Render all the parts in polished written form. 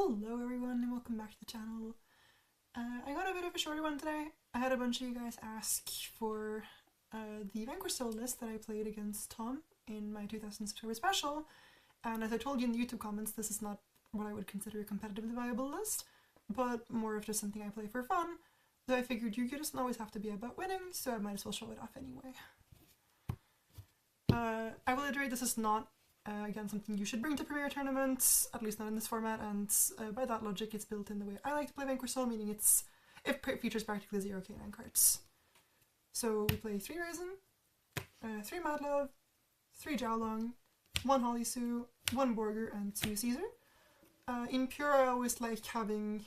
Hello everyone and welcome back to the channel. I got a bit of a shorter one today. I had a bunch of you guys ask for the Vanquish Soul list that I played against Tom in my 2000 subscriber special, and as I told you in the YouTube comments, this is not what I would consider a competitively viable list, but more of just something I play for fun, so I figured Yugioh doesn't always have to be about winning, so I might as well show it off anyway. I will iterate, this is not again, something you should bring to Premier tournaments, at least not in this format, and by that logic it's built in the way I like to play Vanquish Soul, meaning it features practically 0 K9 cards. So we play 3 Raisin, 3 Madlove, 3 Jiaolong, 1 Holisu, 1 Borger, and 2 Caesar. In Pure I always like having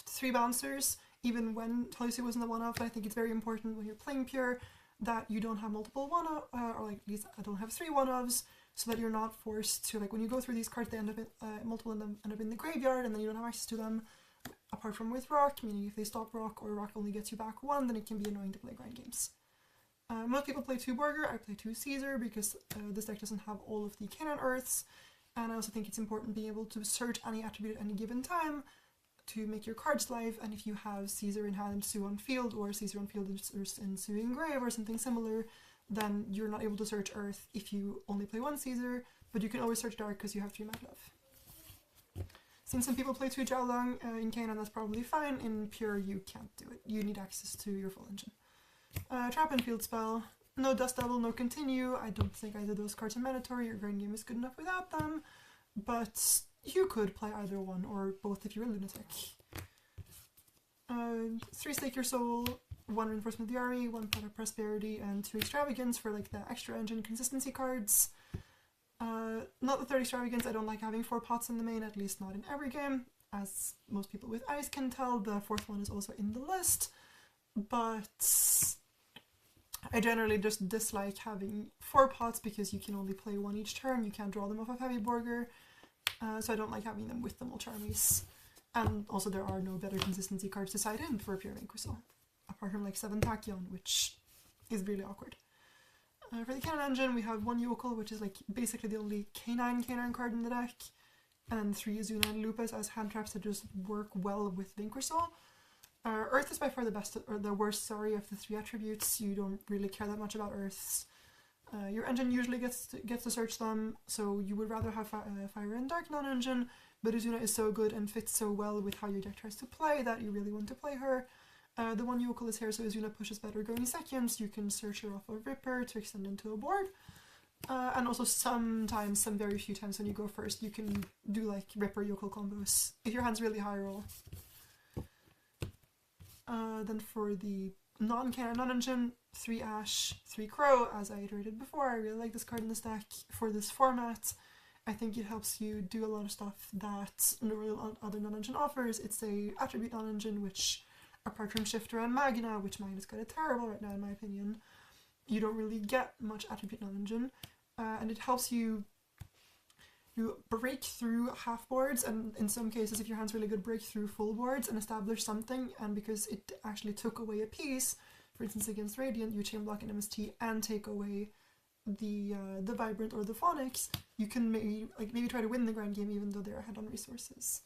3 bouncers, even when Holisu wasn't the one-off. I think it's very important when you're playing Pure that you don't have multiple one-off, or like at least I don't have 3 one-offs, so that you're not forced to, like when you go through these cards, they end up in, multiple of them end up in the graveyard and then you don't have access to them, apart from with Rock, meaning if they stop Rock or Rock only gets you back 1, then it can be annoying to play grind games. Most people play 2 Borger, I play 2 Caesar because this deck doesn't have all of the Canaan Earths, and I also think it's important being able to search any attribute at any given time to make your cards live, and if you have Caesar in hand and Sue on field, or Caesar on field and Sue in grave, or something similar, then you're not able to search Earth if you only play 1 Caesar, but you can always search Dark because you have 3 Madlove. Since some people play 2 Jiaolong in Canaan, that's probably fine. In Pure, you can't do it. You need access to your full engine. Trap and Field Spell. No Dust Devil, no Continue. I don't think either of those cards are mandatory. Your grind game is good enough without them, but you could play either one or both if you're a lunatic. 3 Stake Your Soul, 1 Reinforcement of the Army, 1 Pot of Prosperity, and 2 Extravagance for like the extra engine consistency cards. Not the 3rd Extravagance, I don't like having 4 pots in the main, at least not in every game. As most people with Ice can tell, the 4th one is also in the list, but I generally just dislike having 4 pots because you can only play 1 each turn, you can't draw them off of Heavy Borger. So I don't like having them with the mulch armies. And also there are no better consistency cards to side in for a Pure Vanquish Soul, apart from like 7 Tachyon, which is really awkward. For the Cannon Engine we have 1 Yokel, which is like basically the only K9 card in the deck, and 3 Azuna and Lupus as hand traps that just work well with Vanquish Soul. Earth is by far the best, or the worst, sorry, of the 3 attributes. You don't really care that much about Earths. Your engine usually gets to search them, so you would rather have Fire and Dark non-engine, but Azuna is so good and fits so well with how your deck tries to play that you really want to play her. The 1 Yokel is here, so Azuna pushes better going seconds. You can search her off of Ripper to extend into a board. And also sometimes, some very few times when you go first, you can do like Ripper Yokel combos, if your hand's really high roll. Then for the non-Cannon, non-engine, 3 Ash, 3 Crow, as I iterated before. I really like this card in this deck for this format. I think it helps you do a lot of stuff that no real other non-engine offers. It's a attribute non-engine, which, apart from Shifter and Magna, which mine is kind of terrible right now in my opinion, you don't really get much attribute non-engine, and it helps you break through half boards, and in some cases if your hand's really good, break through full boards and establish something, and because it actually took away a piece, for instance against Radiant, you chain block an MST and take away the Vibrant or the Phonics, you can maybe try to win the grind game even though they're ahead on resources.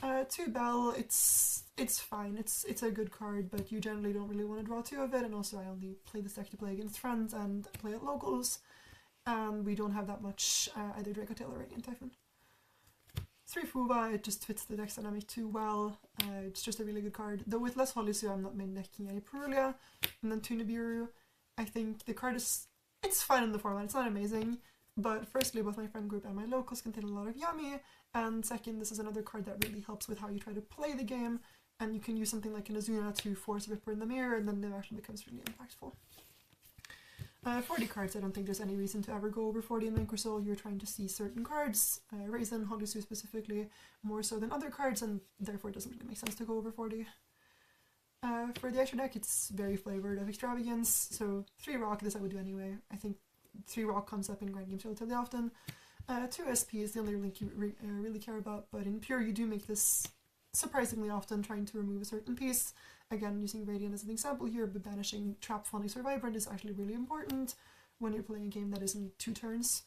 2 Bell, it's fine, it's a good card, but you generally don't really want to draw 2 of it, and also I only play this deck to play against friends and play at locals, and we don't have that much either Dracotail or Radiant Typhoon. 3 Fuba, it just fits the deck's dynamic too well. It's just a really good card, though with less Holisu I'm not main decking any Purulia. And then 2 Nibiru, I think the card it's fine in the format, it's not amazing, but firstly both my friend group and my locals contain a lot of Yummy, and second, this is another card that really helps with how you try to play the game, and you can use something like an Azuna to force Ripper in the mirror, and then it actually becomes really impactful. 40 cards, I don't think there's any reason to ever go over 40 in Vanquish Soul. You're trying to see certain cards, Raisin, Holisu specifically, more so than other cards, and therefore it doesn't really make sense to go over 40. For the extra deck, it's very flavored of Extravagance, so 3 Rock, this I would do anyway. I think 3 Rock comes up in grind games relatively often. 2 SP is the only link you really care about, but in Pure you do make this surprisingly often, trying to remove a certain piece. Again, using Radiant as an example here, but banishing Trap, Phonics, or Vibrant is actually really important when you're playing a game that isn't 2 turns.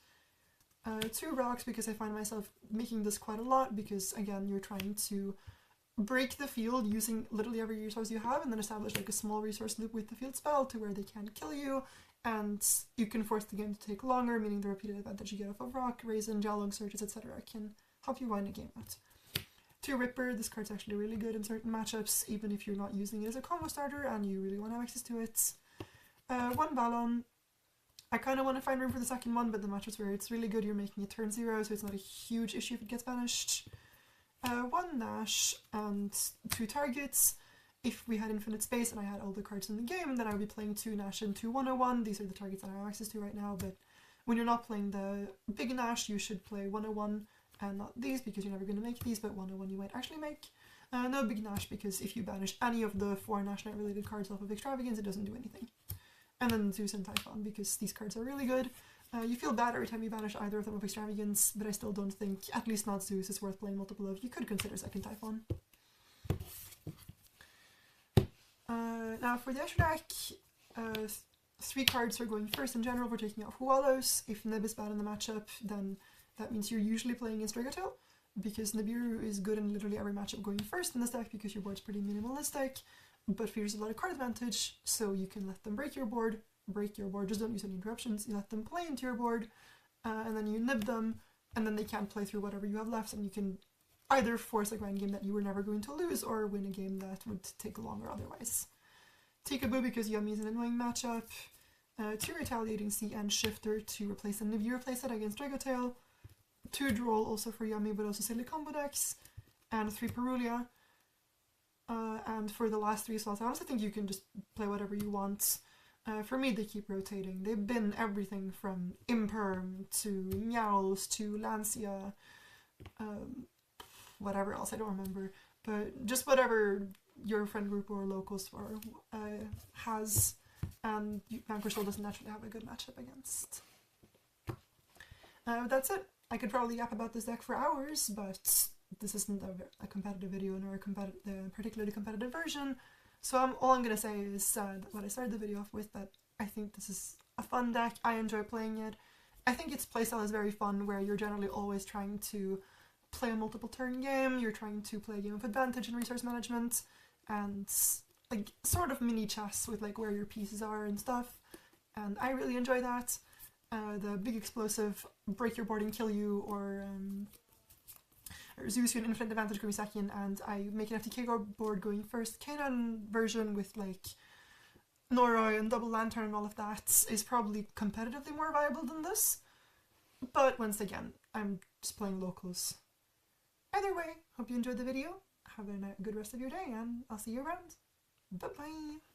2 rocks because I find myself making this quite a lot because, again, you're trying to break the field using literally every resource you have and then establish like a small resource loop with the field spell to where they can't kill you, and you can force the game to take longer, meaning the repeated advantage you get off of rock, raisin, Jalong searches, etc. can help you wind the game out. 2 Ripper, this card's actually really good in certain matchups, even if you're not using it as a combo starter and you really want to have access to it. 1 Ballon. I kind of want to find room for the second one, but the matchups where it's really good, you're making it turn 0, so it's not a huge issue if it gets banished. 1 Nash and 2 targets. If we had infinite space and I had all the cards in the game, then I would be playing 2 Nash and 2 101. These are the targets that I have access to right now, but when you're not playing the big Nash, you should play 101 and not these because you're never going to make these, but 101 you might actually make. No big Nash because if you banish any of the 4 Nash Knight related cards off of Extravagance, it doesn't do anything. And then Zeus and Typhon because these cards are really good. You feel bad every time you banish either of them of Extravagance, but I still don't think, at least not Zeus, is worth playing multiple of. You could consider second Typhon. Now for the extra deck, 3 cards are going first in general. We're taking off Hualos. If Nib is bad in the matchup, then that means you're usually playing against Dragatil, because Nibiru is good in literally every matchup going first in this deck because your board's pretty minimalistic, but features a lot of card advantage, so you can let them break your board, just don't use any interruptions, you let them play into your board, and then you nib them, and then they can't play through whatever you have left, and you can either force a grind game that you were never going to lose, or win a game that would take longer otherwise. Tikaboo because Yummy is an annoying matchup, 2 Retaliating Sea and Shifter to replace a Nibiru playset against Dragotail, 2 Droll also for Yummy but also silly combo decks, and 3 Perulia. And for the last 3 slots, I honestly think you can just play whatever you want. For me, they keep rotating. They've been everything from Imperm to Meowls to Lancia, whatever else, I don't remember. But just whatever your friend group or locals has, and Vanquish Soul doesn't naturally have a good matchup against. That's it. I could probably yap about this deck for hours, but this isn't a competitive video nor a particularly competitive version, so all I'm going to say is what I started the video off with, that I think this is a fun deck, I enjoy playing it. I think its playstyle is very fun, where you're generally always trying to play a multiple turn game, you're trying to play a game of advantage and resource management, and like sort of mini chess with like where your pieces are and stuff, and I really enjoy that. The big explosive break your board and kill you, or Zeus you an infinite advantage going second, and I make an FTK board going first. Kanan version with like Noroi and Double Lantern and all of that is probably competitively more viable than this, but once again, I'm just playing locals. Either way, hope you enjoyed the video, have a good rest of your day, and I'll see you around. Bye bye!